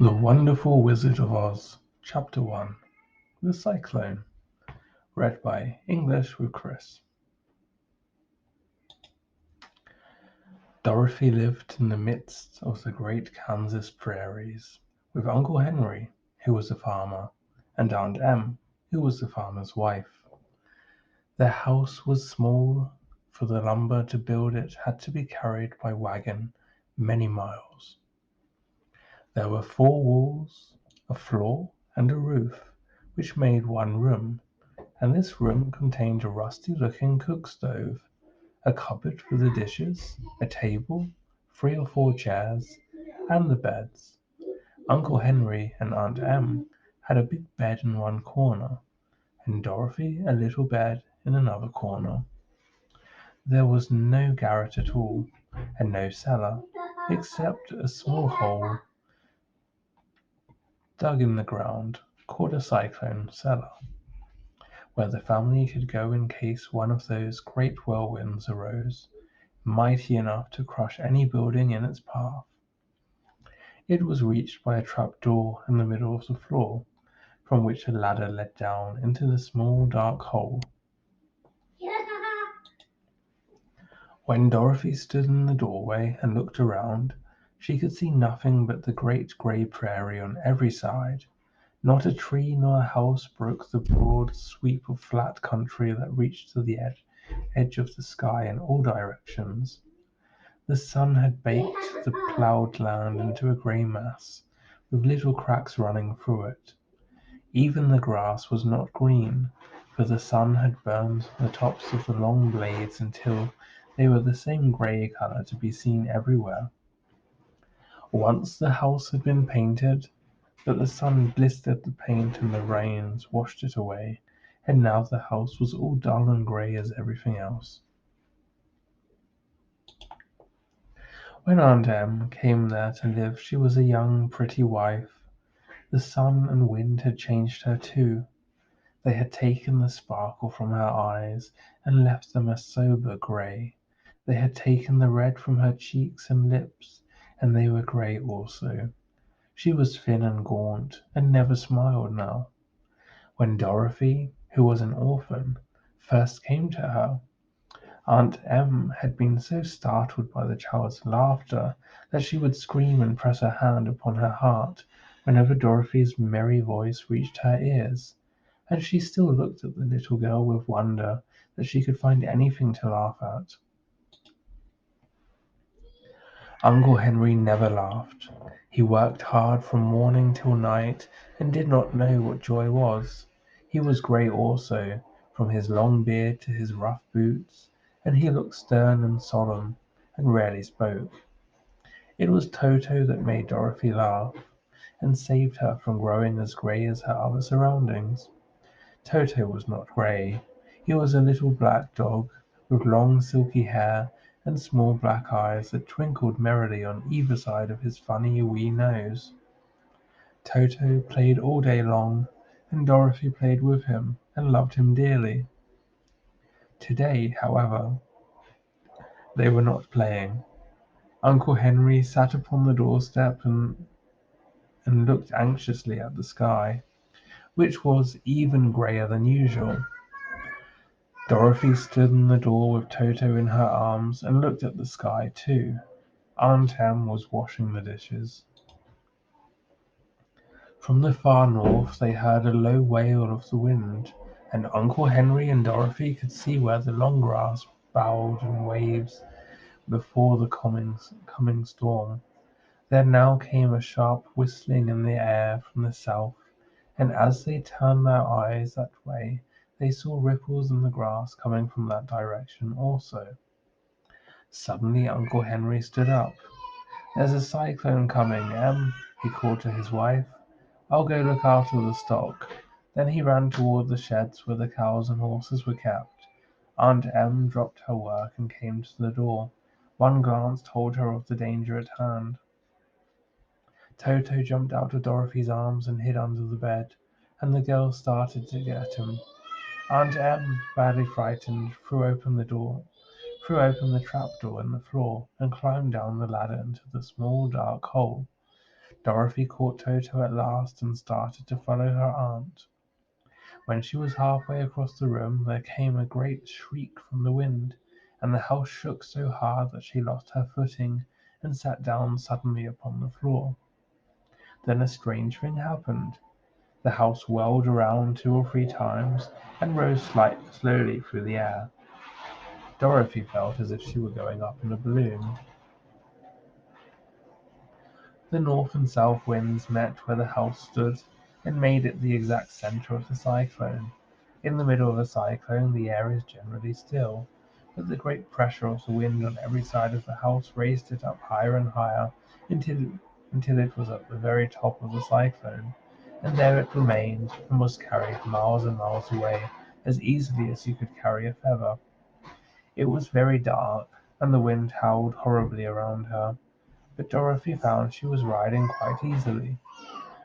The Wonderful Wizard of Oz, Chapter 1, The Cyclone, read by English with Chris. Dorothy lived in the midst of the great Kansas prairies, with Uncle Henry, who was a farmer, and Aunt Em, who was the farmer's wife. Their house was small, for the lumber to build it had to be carried by wagon many miles. There were 4 walls, a floor, and a roof, which made one room, and this room contained a rusty-looking cook-stove, a cupboard for the dishes, a table, 3 or 4 chairs, and the beds. Uncle Henry and Aunt Em had a big bed in one corner, and Dorothy a little bed in another corner. There was no garret at all, and no cellar, except a small hole dug in the ground, called a cyclone cellar, where the family could go in case one of those great whirlwinds arose, mighty enough to crush any building in its path. It was reached by a trap-door in the middle of the floor, from which a ladder led down into the small dark hole. When Dorothy stood in the doorway and looked around, she could see nothing but the great gray prairie on every side. Not a tree nor a house broke the broad sweep of flat country that reached to the edge of the sky in all directions. The sun had baked the plowed land into a gray mass, with little cracks running through it. Even the grass was not green, for the sun had burned the tops of the long blades until they were the same gray color to be seen everywhere. Once the house had been painted, but the sun blistered the paint and the rains washed it away, and now the house was all dull and gray as everything else. When Aunt Em came there to live she was a young, pretty wife. The sun and wind had changed her too. They had taken the sparkle from her eyes and left them a sober gray. They had taken the red from her cheeks and lips, and they were gray also. She was thin and gaunt, and never smiled now. When Dorothy, who was an orphan, first came to her, Aunt Em had been so startled by the child's laughter that she would scream and press her hand upon her heart whenever Dorothy's merry voice reached her ears, and she still looked at the little girl with wonder that she could find anything to laugh at. Uncle Henry never laughed. He worked hard from morning till night, and did not know what joy was. He was gray also, from his long beard to his rough boots, and he looked stern and solemn, and rarely spoke. It was Toto that made Dorothy laugh, and saved her from growing as gray as her other surroundings. Toto was not gray. He was a little black dog, with long silky hair and small black eyes that twinkled merrily on either side of his funny wee nose. Toto played all day long, and Dorothy played with him and loved him dearly. Today, however, they were not playing. Uncle Henry sat upon the doorstep and looked anxiously at the sky, which was even grayer than usual. Dorothy stood in the door with Toto in her arms and looked at the sky too. Aunt Em was washing the dishes. From the far north they heard a low wail of the wind, and Uncle Henry and Dorothy could see where the long grass bowed in waves before the coming storm. There now came a sharp whistling in the air from the south, and as they turned their eyes that way they saw ripples in the grass coming from that direction also. Suddenly Uncle Henry stood up. "There's a cyclone coming, Em," he called to his wife. "I'll go look after the stock." Then he ran toward the sheds where the cows and horses were kept. Aunt Em dropped her work and came to the door. One glance told her of the danger at hand. Toto jumped out of Dorothy's arms and hid under the bed, and the girl started to get him. Aunt Em, badly frightened, threw open the trap door in the floor, and climbed down the ladder into the small dark hole. Dorothy caught Toto at last and started to follow her aunt. When she was halfway across the room, there came a great shriek from the wind, and the house shook so hard that she lost her footing and sat down suddenly upon the floor. Then a strange thing happened. The house whirled around 2 or 3 times and rose slowly through the air. Dorothy felt as if she were going up in a balloon. The north and south winds met where the house stood, and made it the exact center of the cyclone. In the middle of a cyclone the air is generally still, but the great pressure of the wind on every side of the house raised it up higher and higher until, until it was at the very top of the cyclone, and there it remained and was carried miles and miles away as easily as you could carry a feather. It was very dark, and the wind howled horribly around her, but Dorothy found she was riding quite easily.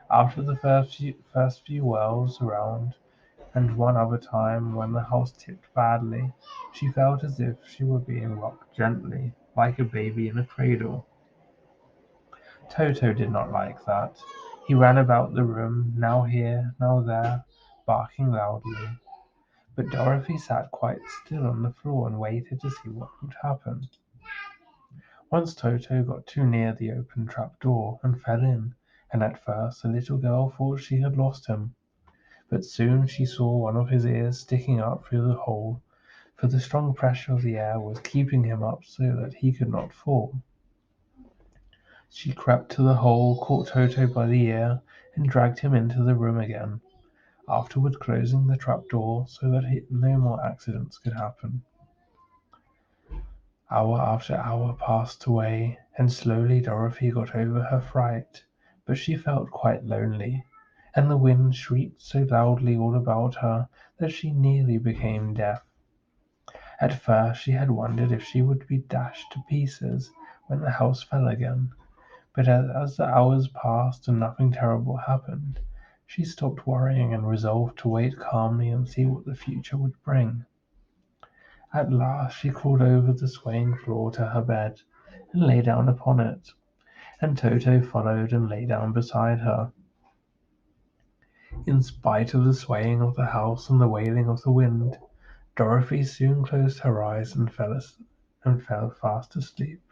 After the first few whirls around, and one other time when the house tipped badly, she felt as if she were being rocked gently, like a baby in a cradle. Toto did not like that. He ran about the room, now here, now there, barking loudly. But Dorothy sat quite still on the floor and waited to see what would happen. Once Toto got too near the open trap-door and fell in, and at first the little girl thought she had lost him. But soon she saw one of his ears sticking up through the hole, for the strong pressure of the air was keeping him up so that he could not fall. She crept to the hole, caught Toto by the ear, and dragged him into the room again, afterward closing the trap-door so that no more accidents could happen. Hour after hour passed away, and slowly Dorothy got over her fright, but she felt quite lonely, and the wind shrieked so loudly all about her that she nearly became deaf. At first she had wondered if she would be dashed to pieces when the house fell again, but as the hours passed and nothing terrible happened, she stopped worrying and resolved to wait calmly and see what the future would bring. At last she crawled over the swaying floor to her bed, and lay down upon it, and Toto followed and lay down beside her. In spite of the swaying of the house and the wailing of the wind, Dorothy soon closed her eyes and fell fast asleep.